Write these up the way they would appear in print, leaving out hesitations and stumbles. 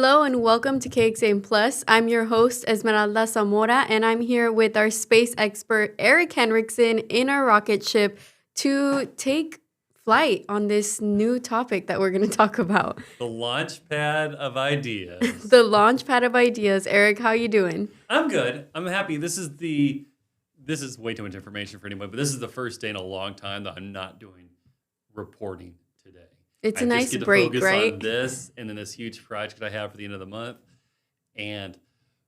Hello and welcome to KXAN Plus. I'm your host, Esmeralda Zamora, and I'm here with our space expert, Eric Henrickson, in our rocket ship to take flight on this new topic that we're going to talk about. The launch pad of ideas. The launch pad of ideas. Eric, how you doing? I'm good. I'm happy. This is way too much information for anyone, but this is the first day in a long time that I'm not doing reporting today. It's a I nice just get to break, focus right? on this and then this huge project I have for the end of the month. And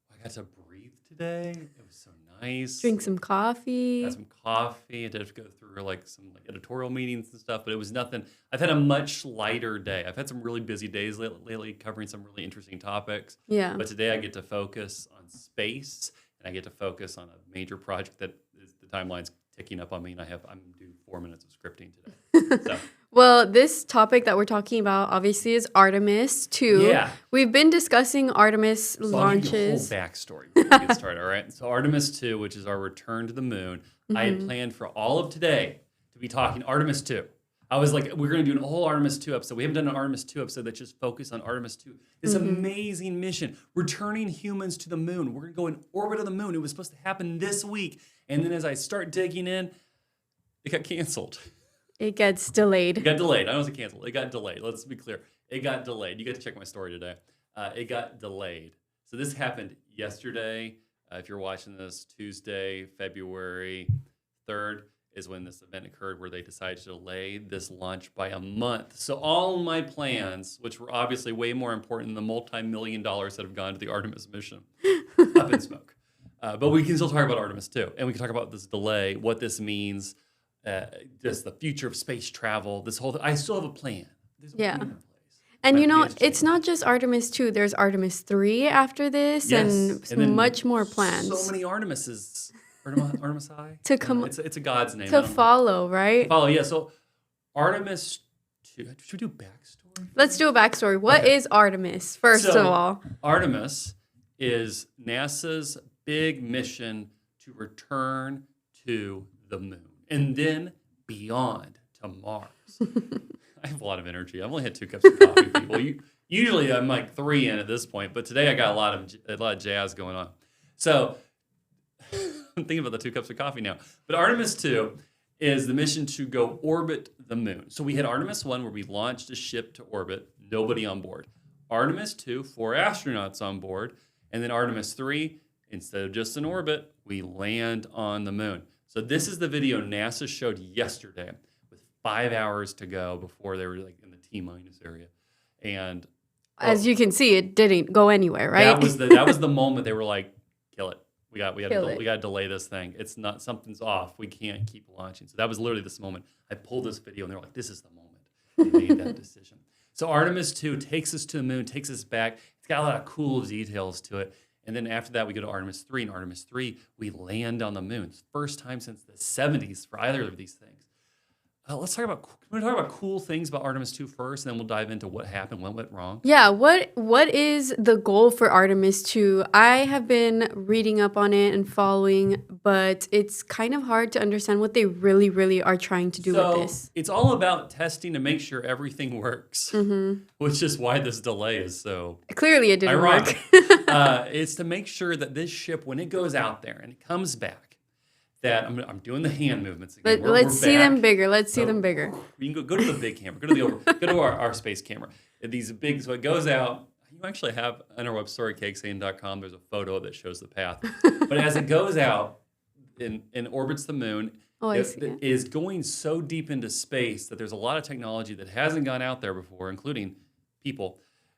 I got to breathe today. It was so nice. Drink some coffee. Had some coffee. I did go through some editorial meetings and stuff, but it was nothing. I've had a much lighter day. I've had some really busy days lately covering some really interesting topics. Yeah. But today I get to focus on space and I get to focus on a major project that is the timeline's ticking up on me, and I'm due 4 minutes of scripting today. So. Well, this topic that we're talking about obviously is Artemis II. Yeah. We've been discussing Artemis So I'll give you a whole launches. backstory before we get started, all right? So Artemis II, which is our return to the moon, I had planned for all of today to be talking Artemis II. I was like, we're going to do a whole Artemis II episode. We haven't done an Artemis II episode that's just focused on Artemis II. This amazing mission, returning humans to the moon. We're going to go in orbit of the moon. It was supposed to happen this week. And then as I start digging in, it got canceled. It gets delayed. It got delayed. I don't say canceled. It got delayed. Let's be clear. It got delayed. You got to check my story today. It got delayed. So this happened yesterday. If you're watching this, Tuesday, February 3rd is when this event occurred where they decided to delay this launch by a month. So all my plans, which were obviously way more important than the multi-million dollars that have gone to the Artemis mission, up in smoke. But we can still talk about Artemis II. And we can talk about this delay, what this means, just the future of space travel, this whole thing. I still have a plan. There's a plan in place. And My you know, PhD. it's not just Artemis II. There's Artemis III after this, and then much more plans So many Artemises. Artemis High? to come It's a god's name. I to don't know. follow, right? Follow, yeah. So Artemis II. Should we do backstory? Let's do a backstory. What is Artemis, first of all? Artemis is NASA's big mission to return to the moon and then beyond to Mars. I have a lot of energy. I've only had 2 cups of coffee, people. Usually I'm like 3 in at this point, but today I got a lot of jazz going on. So I'm thinking about the 2 cups of coffee now. But Artemis II is the mission to go orbit the moon. So we had Artemis I where we launched a ship to orbit, nobody on board. Artemis II, 4 astronauts on board. And then Artemis III, instead of just in orbit, we land on the moon. So this is the video NASA showed yesterday with 5 hours to go before they were in the T-minus area. And As you can see, it didn't go anywhere, right? that was the moment they were like, kill it. We got to delay this thing. It's not, something's off. We can't keep launching. So that was literally this moment. I pulled this video and they were like, this is the moment they made that decision. So Artemis II takes us to the moon, takes us back. It's got a lot of cool details to it. And then after that, we go to Artemis III. And Artemis III, we land on the moon. It's the first time since the 70s for either of these things. Can we talk about cool things about Artemis II first, and then we'll dive into what happened, what went wrong? Yeah, what is the goal for Artemis II? I have been reading up on it and following, but it's kind of hard to understand what they really, really are trying to do with this. It's all about testing to make sure everything works, which is why this delay is so Clearly, it didn't ironic. work. It's to make sure that this ship, when it goes out there and it comes back, that I'm doing the hand movements again. Let's see them bigger. Let's see them bigger. You can go to the big camera. Go to our space camera. These big, so it goes out. You actually have on our website, KXAN.com, there's a photo that shows the path. But as it goes out and orbits the moon, it is going so deep into space that there's a lot of technology that hasn't gone out there before, including people.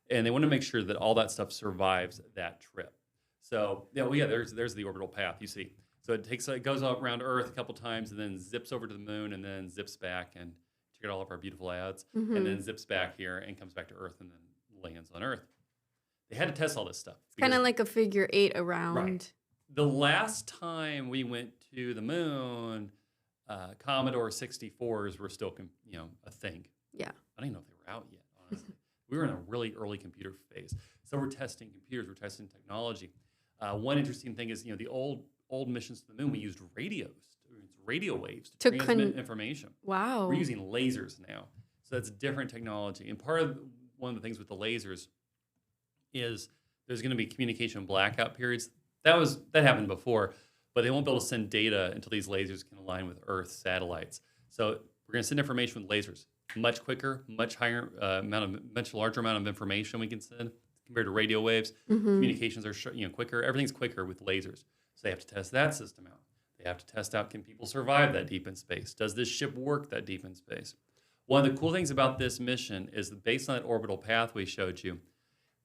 And they want to make sure that all that stuff survives that trip. So, there's the orbital path, you see. So it goes up around Earth a couple times and then zips over to the moon and then zips back and check out all of our beautiful ads and then zips back here and comes back to Earth and then lands on Earth. They had to test all this stuff. Kind of like a figure 8 around. Right. The last time we went to the moon, Commodore 64s were still a thing. Yeah. I don't even know if they were out yet, honestly. We were in a really early computer phase. So we're testing computers, we're testing technology. One interesting thing is, the old missions to the moon, we used radio waves to transmit information. Wow. We're using lasers now. So that's different technology. And one of the things with the lasers is there's going to be communication blackout periods. That happened before, but they won't be able to send data until these lasers can align with Earth satellites. So we're going to send information with lasers much quicker, much larger amount of information we can send compared to radio waves. Communications are quicker. Everything's quicker with lasers. So they have to test that system out. They have to test out, can people survive that deep in space? Does this ship work that deep in space? One of the cool things about this mission is that based on that orbital path we showed you,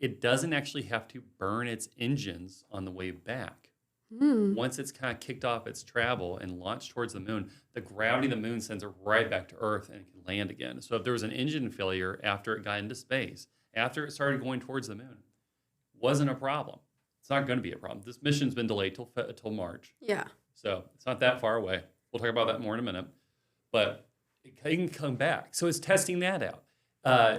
it doesn't actually have to burn its engines on the way back. Once it's kind of kicked off its travel and launched towards the moon, the gravity of the moon sends it right back to Earth and it can land again. So if there was an engine failure after it got into space, after it started going towards the moon, wasn't a problem. It's not going to be a problem. This mission's been delayed till March. Yeah. So it's not that far away. We'll talk about that more in a minute. But it can come back. So it's testing that out.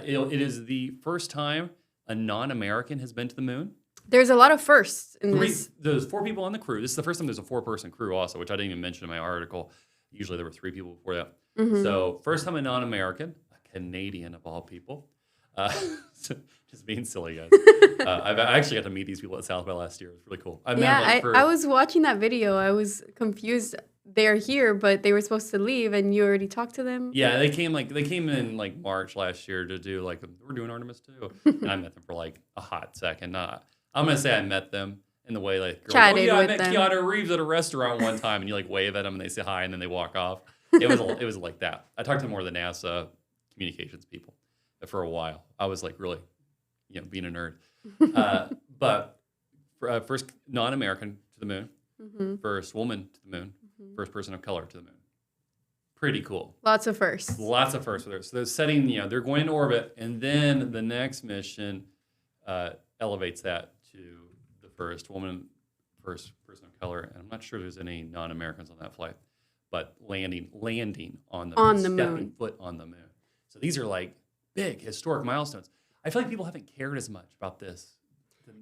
It is the first time a non-American has been to the moon. There's a lot of firsts in this. There's 4 people on the crew. This is the first time there's a 4-person crew also, which I didn't even mention in my article. Usually there were 3 people before that. So first time a non-American, a Canadian of all people. Just being silly, guys. I actually got to meet these people at South by last year. It was really cool. I was watching that video. I was confused. They're here, but they were supposed to leave, and you already talked to them. Yeah, they came in like March last year to do we're doing Artemis II, and I met them for like a hot second. I'm gonna say I met them in the way like chatted I with met them. Keanu Reeves at a restaurant one time, and you like wave at them and they say hi and then they walk off. It was like that. I talked to more of the NASA communications people for a while. I was like really, being a nerd. But first non-American to the moon, first woman to the moon, first person of color to the moon. Pretty cool. Lots of firsts. Lots of firsts with her. So they're setting, they're going into orbit, and then the next mission elevates that to the first person of color. And I'm not sure there's any non-Americans on that flight, but landing on the moon, stepping foot on the moon. So these are like big historic milestones. I feel like people haven't cared as much about this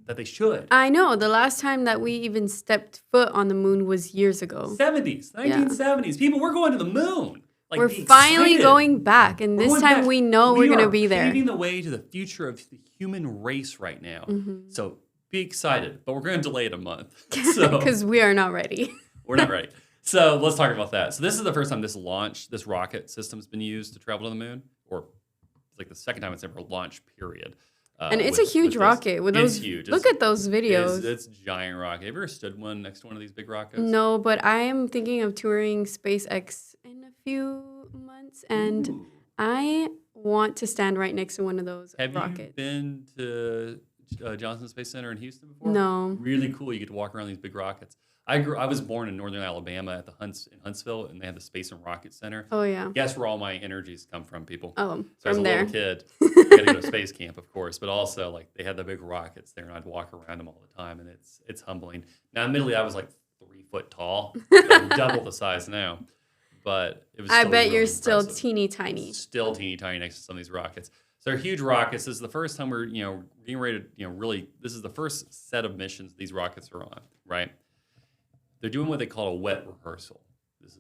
that they should. I know. The last time that we even stepped foot on the moon was years ago. 1970s. People, we're going to the moon. Like, we're finally going back, and this time we know we're going to be there. We're paving the way to the future of the human race right now. So be excited, but we're going to delay it a month. Because we are not ready. We're not ready. So let's talk about that. So this is the first time this rocket system's been used to travel to the moon, or it's like the second time it's ever launched, period. And it's a huge rocket. It's huge. Look at those videos. It's a giant rocket. Have you ever stood next to one of these big rockets? No, but I am thinking of touring SpaceX in a few months, and I want to stand right next to one of those rockets. Have you been to Johnson Space Center in Houston before? No. Really cool. You get to walk around these big rockets. I was born in northern Alabama at in Huntsville, and they had the Space and Rocket Center. Oh, yeah. Guess where all my energies come from, people? Oh, so from there. As a little kid, I got to go to space camp, of course, but also like they had the big rockets there, and I'd walk around them all the time, and it's humbling. Now, admittedly, I was like 3 foot tall. I'm double the size now, but it was. I still bet really you're impressive. still teeny tiny. Still teeny tiny next to some of these rockets. So they're huge rockets. This is the first time we're getting ready to really. This is the first set of missions these rockets are on, right? They're doing what they call a wet rehearsal. This is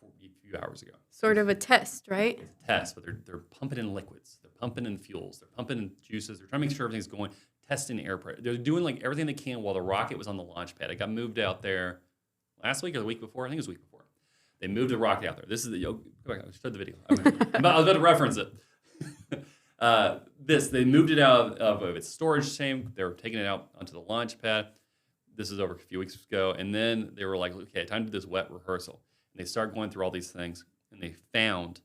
a few hours ago. Sort of a test, right? It's a test, but they're pumping in liquids. They're pumping in fuels. They're pumping in juices. They're trying to make sure everything's going, testing air pressure. They're doing like everything they can while the rocket was on the launch pad. It got moved out there last week or the week before. I think it was the week before. They moved the rocket out there. This is go back. I showed the video. I was about to reference it. They moved it out of its storage tank. They were taking it out onto the launch pad. This is over a few weeks ago. And then they were like, okay, time to do this wet rehearsal. And they started going through all these things, and they found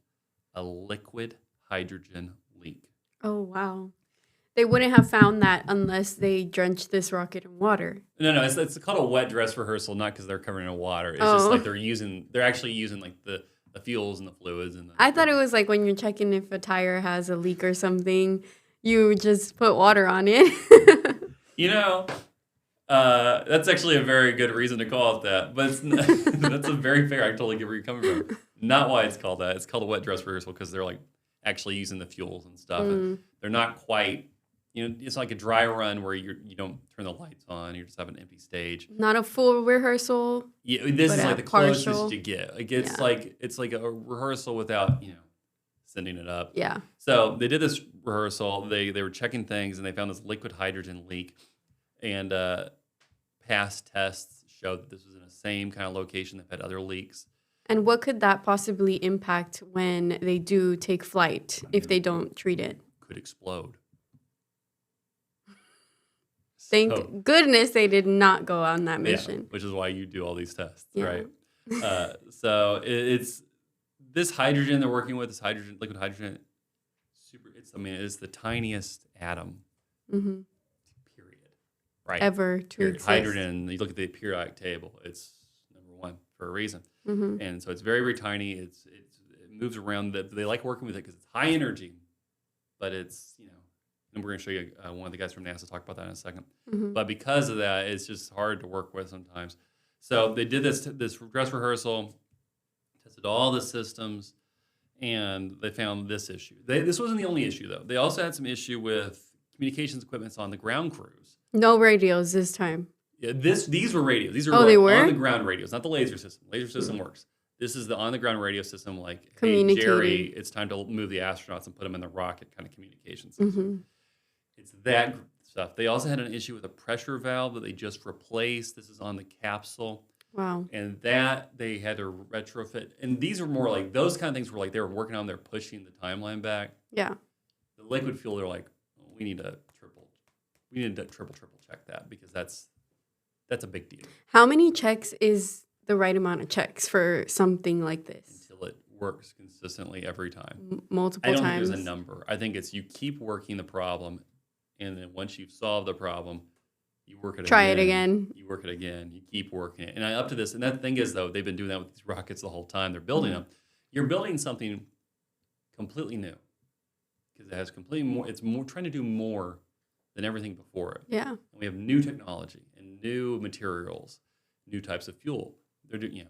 a liquid hydrogen leak. Oh, wow. They wouldn't have found that unless they drenched this rocket in water. No, it's called a wet dress rehearsal, not because they're covered in water. It's just like they're actually using like the fuels and the fluids. I thought it was like when you're checking if a tire has a leak or something, you just put water on it. That's actually a very good reason to call it that, but that's a very fair. I totally get where you're coming from. Not why it's called that. It's called a wet dress rehearsal because they're like actually using the fuels and stuff. And they're not quite, it's like a dry run where you don't turn the lights on. You just have an empty stage. Not a full rehearsal. Yeah, this is like the partial. closest you get. Like it's like a rehearsal without sending it up. Yeah. So they did this rehearsal. They were checking things, and they found this liquid hydrogen leak. And past tests showed that this was in the same kind of location that had other leaks. And what could that possibly impact when they do take flight if they don't treat it? Could explode. Thank goodness they did not go on that mission. Yeah, which is why you do all these tests, right? So it's this hydrogen they're working with, this hydrogen, liquid hydrogen, it's the tiniest atom, period, right? Ever to period. exist. Hydrogen, you look at the periodic table, it's number one for a reason. And so it's very, very tiny. It moves around. They like working with it because it's high energy, but it's, and we're going to show you one of the guys from NASA talk about that in a second. But because of that, it's just hard to work with sometimes. So they did this dress rehearsal, tested all the systems, and they found this issue. This wasn't the only issue, though. They also had some issue with communications equipment on the ground crews. No radios this time. Yeah, these were radios. These are they were? on the ground radios, not the laser system. Laser system works. This is the on the ground radio system, like, hey, Jerry, it's time to move the astronauts and put them in the rocket kind of communication system. It's that stuff. They also had an issue with a pressure valve that they just replaced. This is on the capsule. Wow. And that they had to retrofit. And these are more like, those kind of things were like they were working on, they're pushing the timeline back. Yeah. The liquid fuel, they're like, we need to triple check that because that's a big deal. How many checks is the right amount of checks for something like this? Until it works consistently every time. Multiple times? I don't think there's a number. I think it's you keep working the problem, and then once you've solved the problem, you work it Try again. it again. You work it again. You keep working it. And up to this, and that thing is, though, they've been doing that with these rockets the whole time. They're building them. You're building something completely new because it has completely more. It's more trying to do more than everything before it. Yeah. And we have new technology and new materials, new types of fuel. They're doing,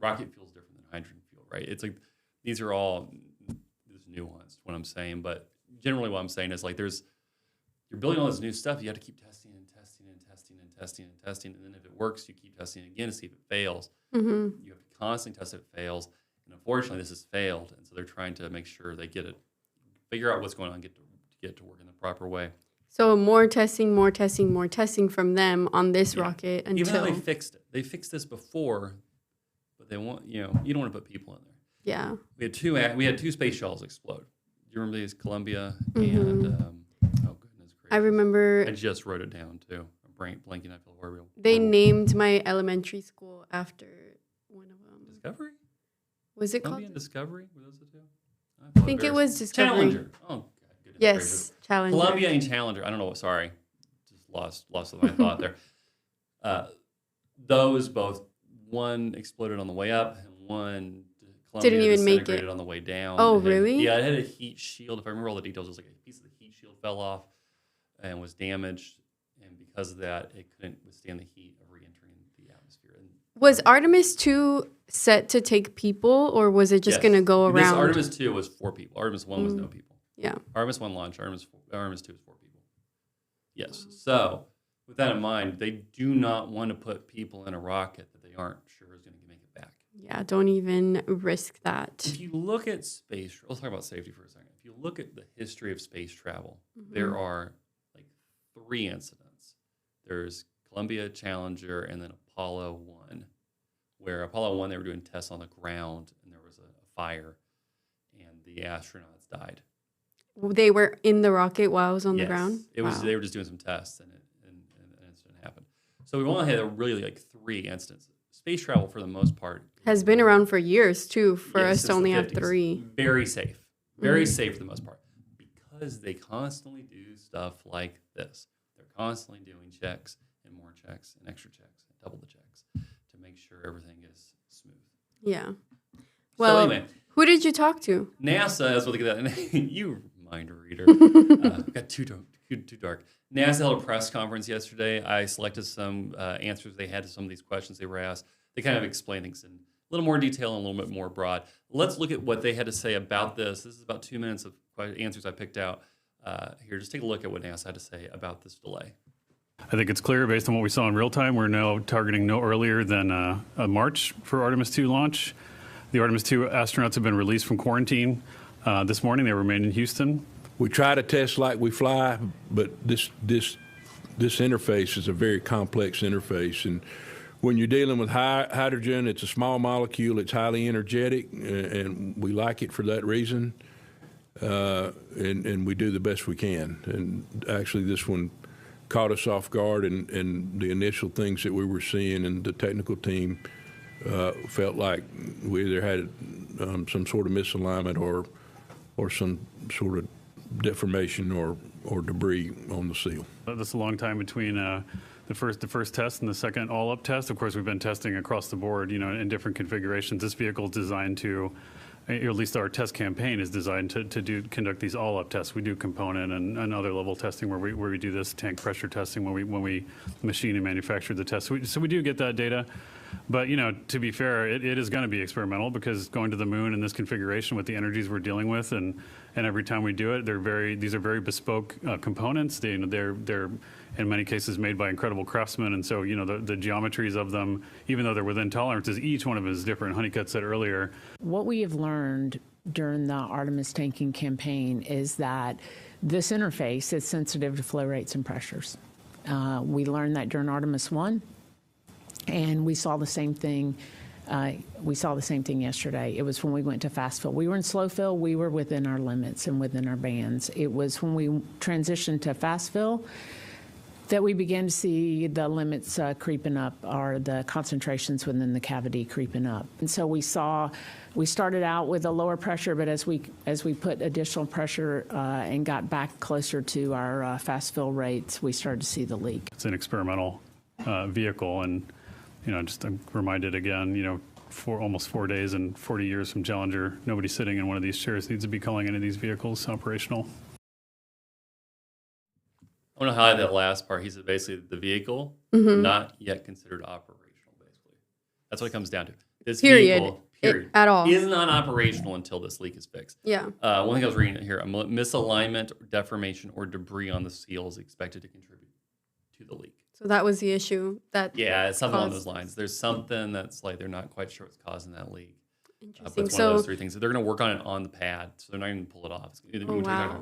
rocket fuel is different than hydrogen fuel, right? It's like these are all this nuanced. What I'm saying, but generally, what I'm saying is like you're building all this new stuff. You have to keep testing and testing and testing and testing and testing, and then if it works, you keep testing again to see if it fails. You have to constantly test if it fails, and unfortunately, this has failed, and so they're trying to make sure they get it, figure out what's going on, get to work in the proper way. So more testing from them on this rocket until... Even though they fixed it. They fixed this before, but they want, you don't want to put people in there. Yeah. We had two space shuttles explode. Do you remember these? Columbia and, oh goodness gracious. I remember... I just wrote it down too. I'm blanking, I feel horrible. They named my elementary school after one of them. Discovery? Was it Columbia called? and Discovery? Were those the two? I think it was Discovery. Challenger. Oh, God, goodness yes, gracious. Challenger. Columbia and Challenger. I don't know. Sorry. Just lost my thought there. Those both, one exploded on the way up and one Columbia didn't even make disintegrated it on the way down. Oh, really? Yeah, it had a heat shield. If I remember all the details, it was like a piece of the heat shield fell off and was damaged. And because of that, it couldn't withstand the heat of re-entering the atmosphere. And was Artemis II set to take people, or was it just going to go around? Artemis 2 was 4 people. Artemis 1 was no people. Yeah. Artemis 1 launch. Artemis 2 is 4 people. Yes. So with that in mind, they do not want to put people in a rocket that they aren't sure is going to make it back. Yeah, don't even risk that. If you look at space, let's talk about safety for a second. If you look at the history of space travel, there are like 3 incidents. There's Columbia, Challenger, and then Apollo 1, where Apollo 1, they were doing tests on the ground, and there was a fire, and the astronauts died. They were in the rocket while I was on the ground? It was. They were just doing some tests, and an incident happened. So we've only had really like 3 instances. Space travel, for the most part, has been around for years, too, for us to only have 3. Very safe. Very safe for the most part. Because they constantly do stuff like this. They're constantly doing checks and more checks and extra checks and double the checks to make sure everything is smooth. Yeah. Well, so anyway, who did you talk to? NASA, that's what they get that. You mind reader. Got too dark. NASA held a press conference yesterday. I selected some answers they had to some of these questions they were asked. They kind of explained things in a little more detail and a little bit more broad. Let's look at what they had to say about this. This is about 2 minutes of answers I picked out here. Just take a look at what NASA had to say about this delay. I think it's clear based on what we saw in real time. We're now targeting no earlier than March for Artemis II launch. The Artemis II astronauts have been released from quarantine. This morning they remained in Houston. We try to test like we fly, but this interface is a very complex interface, and when you're dealing with hydrogen, it's a small molecule, it's highly energetic, and we like it for that reason, and we do the best we can. And actually this one caught us off guard, and the initial things that we were seeing, and the technical team felt like we either had some sort of misalignment or some sort of deformation or debris on the seal. That's a long time between the first test and the second all-up test. Of course, we've been testing across the board, in different configurations. This vehicle is designed to, at least our test campaign is designed to conduct these all-up tests. We do component and other level testing where we do this tank pressure testing when we machine and manufacture the test. So we do get that data. But, to be fair, it is going to be experimental, because going to the moon in this configuration with the energies we're dealing with, and every time we do it, these are very bespoke components. They're in many cases made by incredible craftsmen, and so the geometries of them, even though they're within tolerances, each one of them is different. Honeycutt said earlier. What we have learned during the Artemis tanking campaign is that this interface is sensitive to flow rates and pressures. We learned that during Artemis I. And we saw the same thing. Yesterday. It was when we went to fast fill. We were in slow fill. We were within our limits and within our bands. It was when we transitioned to fast fill that we began to see the limits creeping up, or the concentrations within the cavity creeping up. And so we started out with a lower pressure, but as we put additional pressure and got back closer to our fast fill rates, we started to see the leak. It's an experimental vehicle, and just I'm reminded again, for almost 4 days and 40 years from Challenger, nobody sitting in one of these chairs needs to be calling any of these vehicles operational. I want to highlight that last part. He said basically the vehicle not yet considered operational, basically. That's what it comes down to. This vehicle, at all, is not operational until this leak is fixed. Yeah. One thing I was reading here, a misalignment, deformation, or debris on the seal is expected to contribute to the leak. So that was the issue. It's something along those lines. There's something that's like they're not quite sure what's causing that leak. Interesting. But it's one of those three things. They're going to work on it on the pad, so they're not going to pull it off.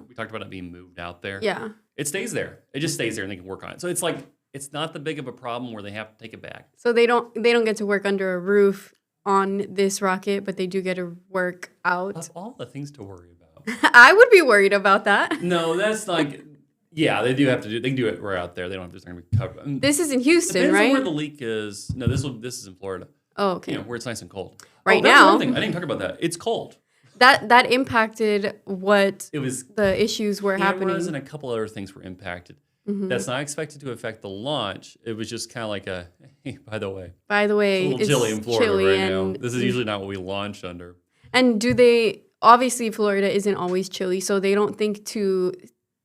We talked about it being moved out there. Yeah. It stays there. It just stays there, and they can work on it. So it's like it's not the big of a problem where they have to take it back. So they don't get to work under a roof on this rocket, but they do get to work out. Of all the things to worry about. I would be worried about that. No, that's like. Yeah, they do have to do. They can do it right out there. They don't have to. They're going to be covered. This is in Houston, Depends right? on where the leak is. No, this is in Florida. Oh, okay. Where it's nice and cold. Right that's now, another thing. I didn't talk about that. It's cold. That impacted what it was. The issues were happening. Cameras and a couple other things were impacted. Mm-hmm. That's not expected to affect the launch. It was just kind of like hey, by the way, it's a little chilly in Florida right now. This is usually not what we launch under. And obviously Florida isn't always chilly, so they don't think to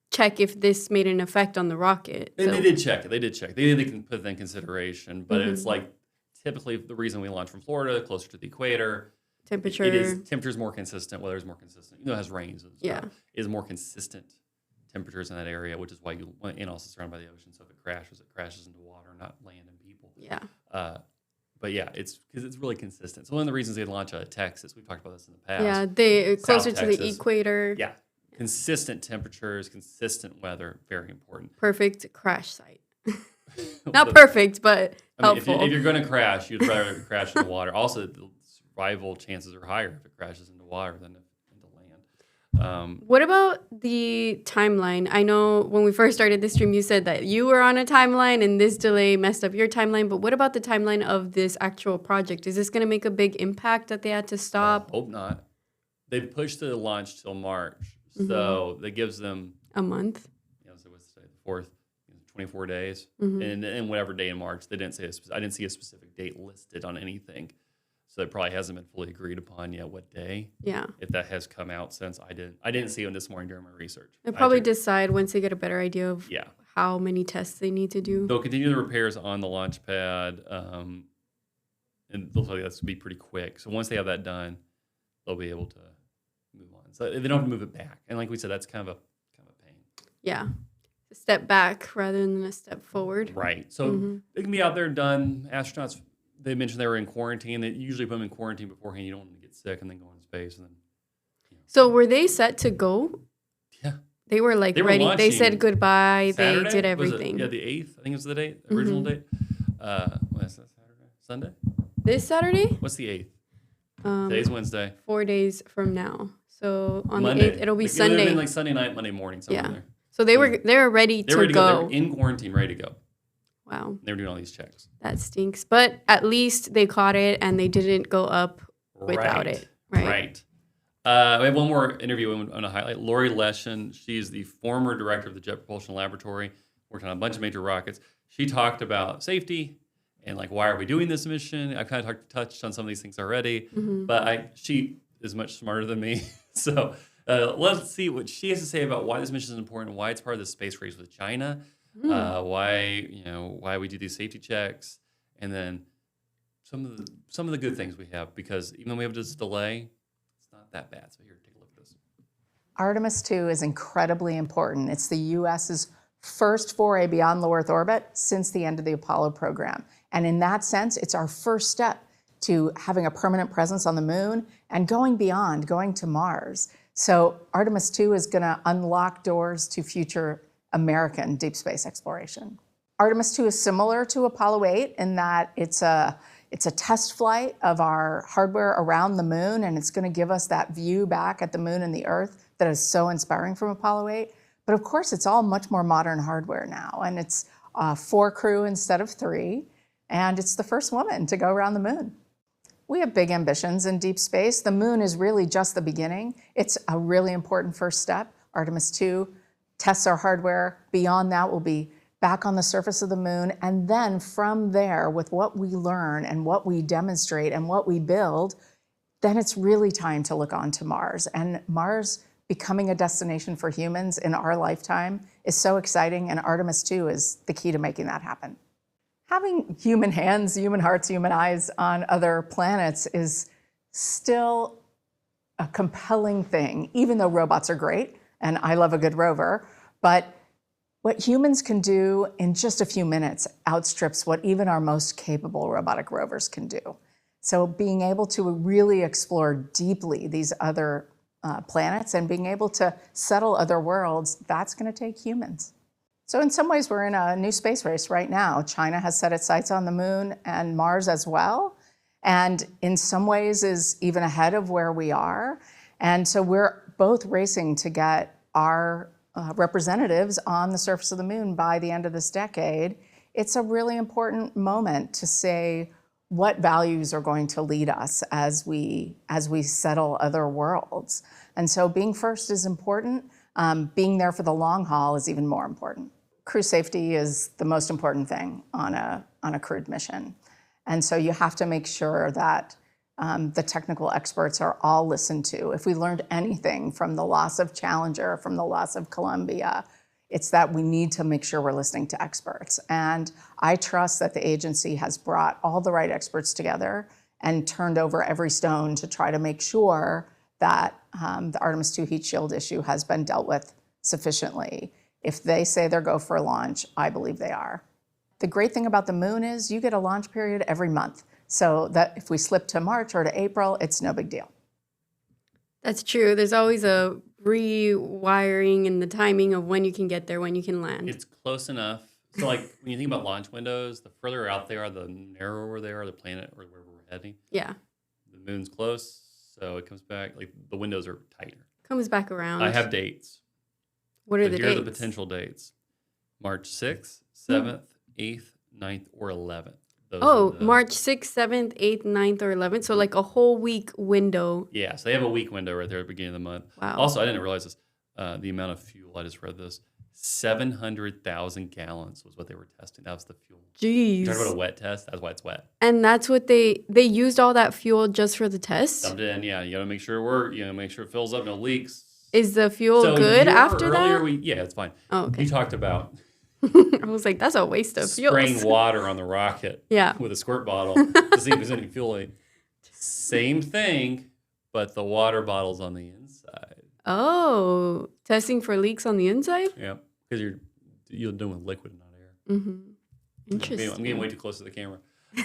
check if this made an effect on the rocket. They did check it. They can put that in consideration, but it's like typically the reason we launch from Florida, closer to the equator. Temperature's more consistent. Weather's more consistent. It has rains and stuff. It is more consistent temperatures in that area, which is why and also surrounded by the ocean. So if it crashes into water, not land and people. Yeah. But yeah, it's because it's really consistent. So one of the reasons they launch out of Texas, we've talked about this in the past. Yeah, they closer to Texas, the equator. Yeah. Consistent temperatures, consistent weather, very important. Perfect crash site. Not perfect, but helpful. If you're going to crash, you'd rather crash in the water. Also, the survival chances are higher if it crashes into water than into land. What about the timeline? I know when we first started this stream, you said that you were on a timeline and this delay messed up your timeline. But what about the timeline of this actual project? Is this going to make a big impact that they had to stop? Hope not. They pushed the launch till March. So that gives them a month. So what's today? The 4th, 24 days, and whatever day in March. They didn't say. I didn't see a specific date listed on anything, so it probably hasn't been fully agreed upon yet. What day? Yeah. If that has come out since, I didn't see it this morning during my research. They'll probably decide once they get a better idea of how many tests they need to do. They'll continue the repairs on the launch pad, and they'll tell you that's to be pretty quick. So once they have that done, they'll be able to move on. So they don't have to move it back. And like we said, that's kind of a pain. Yeah. A step back rather than a step forward. Right. So they can be out there done. Astronauts, they mentioned they were in quarantine. They usually put them in quarantine beforehand. You don't want them to get sick and then go into space. And then, So were they set to go? Yeah. They were like They were ready. They launching said goodbye. Saturday? They did Was it- everything. yeah, the 8th, I think was the date, original date. What is that, Saturday? Sunday? This Saturday, What's the 8th? Today's Wednesday. 4 days from now. So on Monday. the 8th, it'll be Like, it would have Sunday. been like Sunday night, Monday morning, somewhere in Yeah. there. So they were ready They to were ready to go. They go. were in quarantine, ready to go. Wow, They were doing all these checks. that stinks. But at least they caught it and they didn't go up without it. Right. We have one more interview I want to highlight. Lori Leshin, she's the former director of the Jet Propulsion Laboratory, worked on a bunch of major rockets. She talked about safety and like, why are we doing this mission? I've kind of touched on some of these things already, but she is much smarter than me. So let's see what she has to say about why this mission is important, why it's part of the space race with China, why we do these safety checks, and then some of the good things we have, because even though we have this delay, it's not that bad. So here, take a look at this. Artemis II is incredibly important. It's the U.S.'s first foray beyond low Earth orbit since the end of the Apollo program. And in that sense, it's our first step to having a permanent presence on the moon and going beyond, going to Mars. So Artemis II is going to unlock doors to future American deep space exploration. Artemis II is similar to Apollo 8 in that it's a test flight of our hardware around the moon, and it's going to give us that view back at the moon and the Earth that is so inspiring from Apollo 8. But of course, it's all much more modern hardware now, and it's 4 crew instead of 3, and it's the first woman to go around the moon. We have big ambitions in deep space. The moon is really just the beginning. It's a really important first step. Artemis II tests our hardware. Beyond that, we'll be back on the surface of the moon. And then from there, with what we learn and what we demonstrate and what we build, then it's really time to look on to Mars. And Mars becoming a destination for humans in our lifetime is so exciting, and Artemis II is the key to making that happen. Having human hands, human hearts, human eyes on other planets is still a compelling thing, even though robots are great, and I love a good rover. But what humans can do in just a few minutes outstrips what even our most capable robotic rovers can do. So being able to really explore deeply these other planets and being able to settle other worlds, that's going to take humans. So in some ways, we're in a new space race right now. China has set its sights on the moon and Mars as well, and in some ways is even ahead of where we are. And so we're both racing to get our representatives on the surface of the moon by the end of this decade. It's a really important moment to say what values are going to lead us as we settle other worlds. And so being first is important. Being there for the long haul is even more important. Crew safety is the most important thing on a crewed mission. And so you have to make sure that the technical experts are all listened to. If we learned anything from the loss of Challenger, from the loss of Columbia, it's that we need to make sure we're listening to experts. And I trust that the agency has brought all the right experts together and turned over every stone to try to make sure that the Artemis II heat shield issue has been dealt with sufficiently. If they say they're go for a launch, I believe they are. The great thing about the moon is you get a launch period every month. So that if we slip to March or to April, it's no big deal. That's true. There's always a rewiring in the timing of when you can get there, when you can land. It's close enough. So like when you think about launch windows, the further out they are, the narrower they are, the planet or wherever we're heading. Yeah. The moon's close, so it comes back, like the windows are tighter. Comes back around. I have dates. What are But the here are dates? the potential dates. March 6th, 7th, 8th, 9th, or 11th. Those Oh, are the- March 6th, 7th, 8th, 9th, or 11th. So like a whole week window. Yeah, so they have a week window right there at the beginning of the month. Wow. Also, I didn't realize this. The amount of fuel, I just read this. 700,000 gallons was what they were testing. That was the fuel. Jeez. Talk about a wet test. That's why it's wet. And that's what they used all that fuel just for the test? Dumped it in. Yeah, you got to make sure make sure it fills up, no leaks. Is the fuel So good a year after earlier, that? yeah, it's fine. Oh, okay. We talked about I was like, that's a waste of fuel. spraying water on the rocket Yeah. with a squirt bottle to see if there's any fuel in it. Same thing, but the water bottle's on the inside. Oh, testing for leaks on the inside? Yeah, because you're doing with liquid, not air. Mm-hmm. Interesting. I'm getting way too close to the camera. You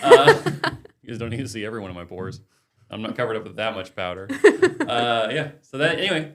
guys don't need to see every one of my pores. I'm not covered up with that much powder. Yeah. So that anyway,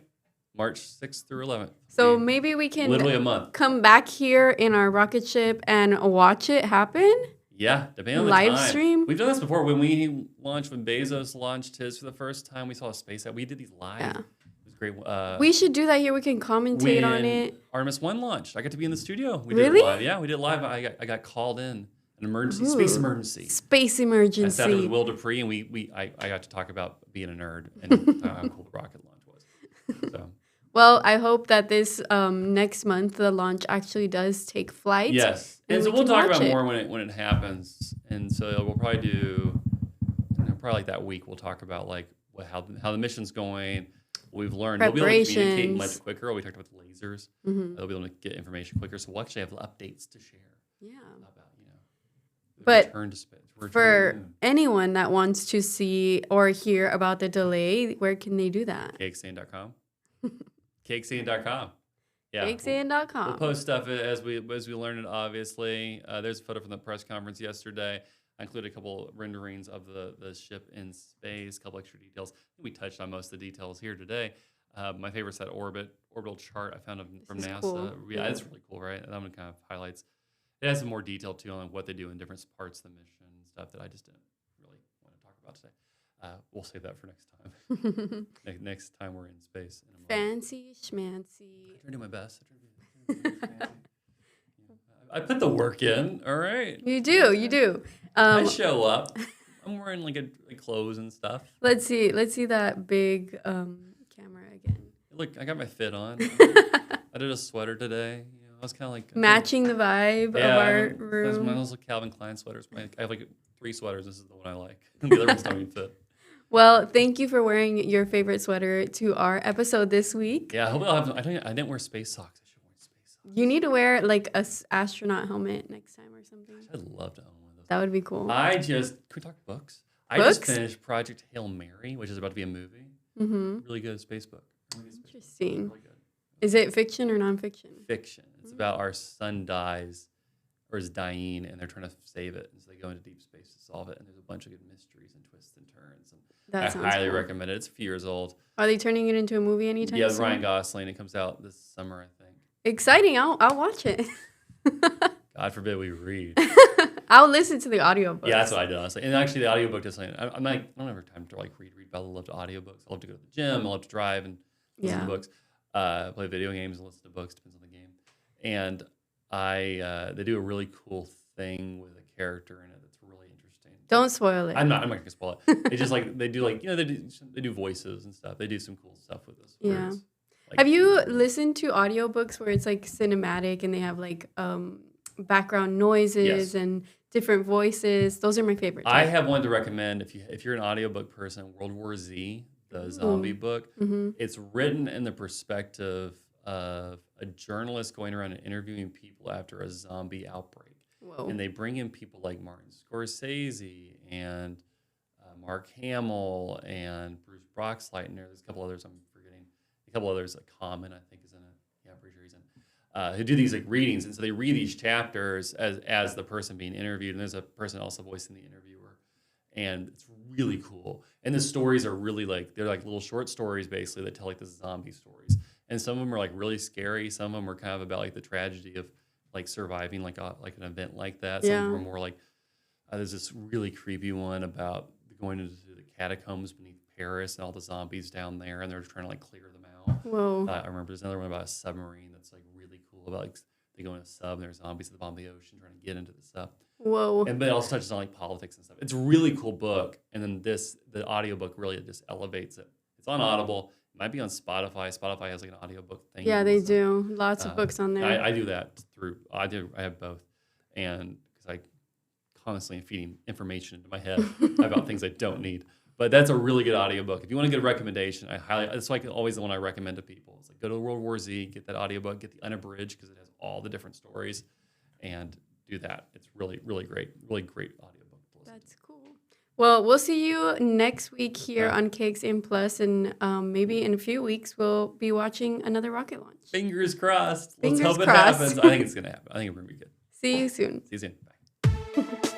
March 6th through 11th. So maybe we can Literally a month. come back here in our rocket ship and watch it happen. Yeah, depending on the Live time. stream? We've done this before. When when Bezos launched his for the first time, we saw a space app. We did these live. Yeah. It was great. We should do that here. We can commentate on when it. Artemis I launched, I got to be in the studio. We Really? did it live. Yeah, we did it live. I got called in. An emergency, space emergency. Space I emergency. sat there with Will Dupree, and I got to talk about being a nerd and how cool the rocket launch was. So. Well, I hope that this next month the launch actually does take flight. Yes, and and so we we'll can talk watch about it. more when it happens, and so we'll probably do, probably like that week. We'll talk about like how the mission's going. What we've learned. We'll be able to communicate Preparations. much quicker. We talked about the lasers. Mm-hmm. They'll be able to get information quicker. So we'll actually have updates to share Yeah. about the But return to space. Return to For the moon. anyone that wants to see or hear about the delay, where can they do that? KXAN.com. KXAN.com. Yeah. We'll KXAN.com. post stuff as we learn it. Obviously, there's a photo from the press conference yesterday. I included a couple renderings of the ship in space, a couple extra details. We touched on most of the details here today. My favorite's that orbital chart I found from This is NASA. cool. Yeah, it's really cool, right? That one kind of highlights. It has some more detail too on what they do in different parts of the mission and stuff that I just didn't really want to talk about today. We'll save that for next time. Next time we're in space. In a month. Fancy schmancy. I try to do my best. I put the work in. All right. You do. I show up. I'm wearing like clothes and stuff. Let's see that big camera again. Look, I got my fit on. I did a sweater today. You know, I was kind of like Matching the vibe of our room. Those Calvin Klein sweaters. I have like 3 sweaters. This is the one I like. The other ones don't even fit. Well, thank you for wearing your favorite sweater to our episode this week. Yeah, I hope I'll have. I didn't wear space socks. I should wear space socks. You need to wear like a astronaut helmet next time or something. I'd love to own one of those. That would be cool. Can we talk books? I just finished Project Hail Mary, which is about to be a movie. Mm-hmm. Really good space book. Really good space book. Interesting. Really good. Is it fiction or nonfiction? Fiction. It's about our son dies or is dying, and they're trying to save it. And so they go into deep space to solve it. And there's a bunch of good mysteries and twists and turns. And That I sounds highly cool. recommend it. It's a few years old. Are they turning it into a movie anytime Yeah, soon? Ryan Gosling. It comes out this summer, I think. Exciting. I'll watch it. God forbid we read. I'll listen to the audiobook. Yeah, that's what I did, honestly. And actually, the audiobook does something. I'm like, I don't have time to like read, but I love audiobooks. I love to go to the gym. I love to drive and listen to books. Play video games and listen to books. Depends on the game. And they do a really cool thing with a character in it that's really interesting. Don't spoil it. I'm not gonna spoil it. It's just like they do they do voices and stuff. They do some cool stuff with this. where Yeah. it's, like, Have you listened to audiobooks where it's like cinematic and they have like background noises Yes. and different voices? Those are my favorite. I type. have one to recommend if you're an audiobook person. World War Z, the zombie book. Mhm. It's written in the perspective of a journalist going around and interviewing people after a zombie outbreak. Whoa. And they bring in people like Martin Scorsese and Mark Hamill and Bruce Broxleitner. There's a couple others I'm forgetting. A couple others, like Common, I think, is in it. Yeah, I'm pretty sure he's in. Who do these like readings, and so they read these chapters as the person being interviewed, and there's a person also voicing the interviewer, and it's really cool. And the stories are really they're like little short stories basically that tell like the zombie stories, and some of them are like really scary. Some of them are kind of about like the tragedy of like surviving like an event like that. Some of them are more like there's this really creepy one about going into the catacombs beneath Paris and all the zombies down there, and they're trying to like clear them out. Whoa. I remember there's another one about a submarine that's like really cool about like they go in a sub and there's zombies at the bottom of the ocean trying to get into the sub. Whoa. But it also touches on like politics and stuff. It's a really cool book. And then the audiobook really just elevates it. It's on Audible. It might be on Spotify. Spotify has like an audiobook thing. Yeah, you they can listen. do. Lots of books on there. I do that I have both. And because I constantly am feeding information into my head about things I don't need. But that's a really good audiobook. If you want a good recommendation, it's like always the one I recommend to people. It's like go to World War Z, get that audiobook, get the unabridged because it has all the different stories, and do that. It's really, really great. Really great audiobook to listen That's cool. Well, we'll see you next week here on KXAN Plus, and maybe in a few weeks we'll be watching another rocket launch. Fingers crossed. Fingers Let's hope crossed. it happens. I think it's going to happen. I think it's going to be good. See you soon. See you soon. Bye.